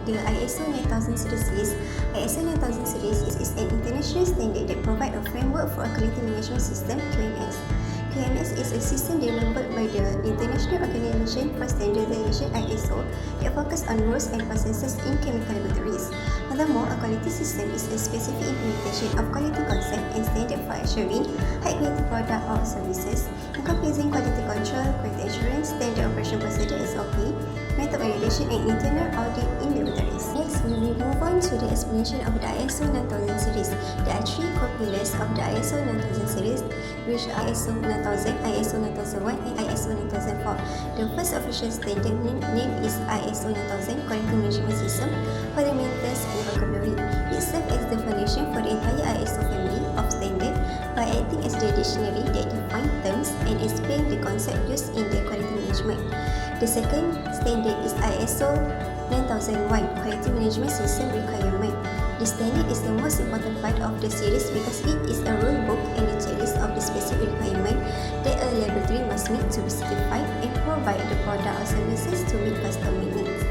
the ISO 9000 series. ISO 9000 series is an international standard that provides a framework for a quality management system, QMS. QMS is a system developed by the International Organization for Standardization (ISO) that focuses on rules and processes in chemical laboratories. Furthermore, a quality system is a specific implementation of quality concept and standard for assuring high-quality product or services, encompassing quality control, quality assurance, standard operation procedure (SOP), method validation, and internal audit in laboratories. Next, we will move on to the explanation of the ISO 9000 series. There are three core pillars of the ISO 9000 series, which are ISO 9000, ISO 9001, and ISO 9004. The first official standard name is ISO 9000 Quality Management System, Fundamentals and Vocabulary. It serves as the foundation for the entire ISO family of standards by acting as the dictionary that defines terms and explains the concept used in the quality management. The second standard is ISO 9001 Quality Management System Requirement. The standard is the most important part of the series because it is a rule book and a checklist of the specific requirements that a laboratory must meet to be certified and provide the product or services to meet customer needs.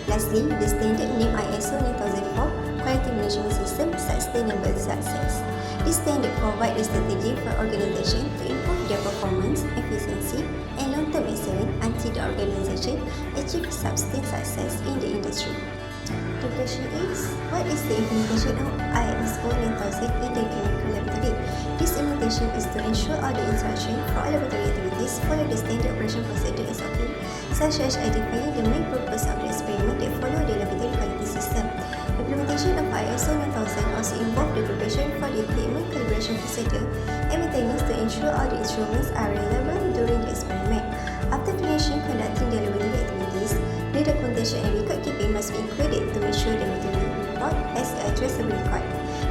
Lastly, the standard name ISO 9004 Quality Management System Sustainable Success. This standard provides a strategy for organizations to improve their performance, efficiency, and long-term excellence until the organization achieves sustained success in the industry. The question is, what is the implementation of ISO 9000 in the chemical laboratory? This implementation is to ensure all the instructions for all laboratory activities follow the standard operation procedure (SOP), such as identifying the main purpose of the experiment that follow the laboratory quality system. Implementation of ISO 9000 also involves the preparation for the equipment calibration procedure and maintenance to ensure all the instruments are reliable during the experiment. After finishing conducting the laboratory activities, the documentation and record keeping must be included to make sure the material report has a traceable record.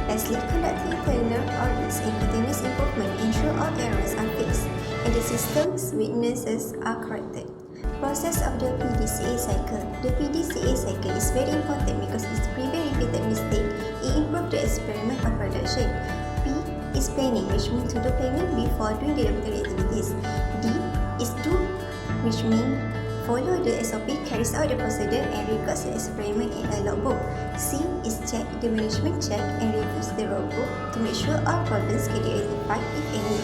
Lastly, conducting internal audits and continuous improvement ensure all errors are fixed and the system's weaknesses are corrected. Process of the PDCA cycle. The PDCA cycle is very important because it prevents repeated mistakes. It improves the experiment or production. P is planning, which means to do planning before doing the laboratory activities. D is do, which means follow the SOP, carries out the procedure, and records the experiment in a logbook. C is check, the management check and reviews the logbook to make sure all problems can be identified if any.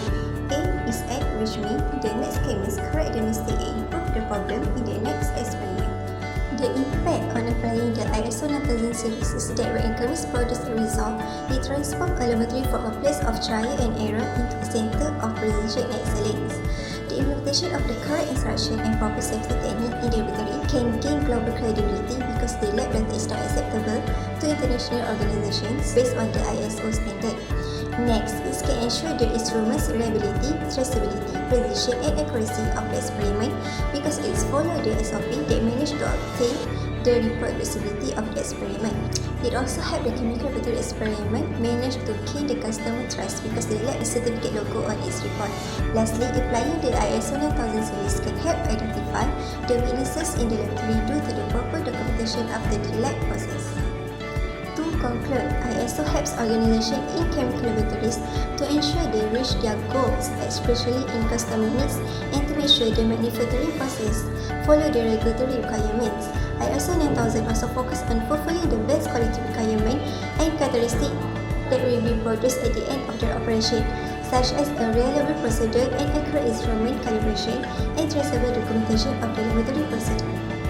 A is act, which means the next chemist correct the mistake and improve the problem in the next experiment. The impact on applying the ISO 9000 series is that when chemists produce a result, it transforms a laboratory from a place of trial and error into a center of precision and excellence. The implementation of the correct instruction and proper safety technique in the laboratory can gain global credibility because the lab data is now acceptable to international organizations based on the ISO standard. Next, it can ensure the instrument's reliability, traceability, precision, and accuracy of the experiment because it follows the SOP that managed to obtain the reproducibility of the experiment. It also helps the chemical laboratory experiment manage to gain the customer trust because the lab has certificate logo on its report. Lastly, applying the ISO 9000 series can help identify the weaknesses in the laboratory due to the proper documentation of the lab process. To conclude, ISO helps organizations in chemical laboratories to ensure they reach their goals, especially in customer needs, and to make sure the manufacturing process follow the regulatory requirements. ISO 9000 also focuses on fulfilling the best quality requirement and characteristics that will be produced at the end of the operation, such as a reliable procedure and accurate instrument calibration and traceable documentation of the laboratory procedure.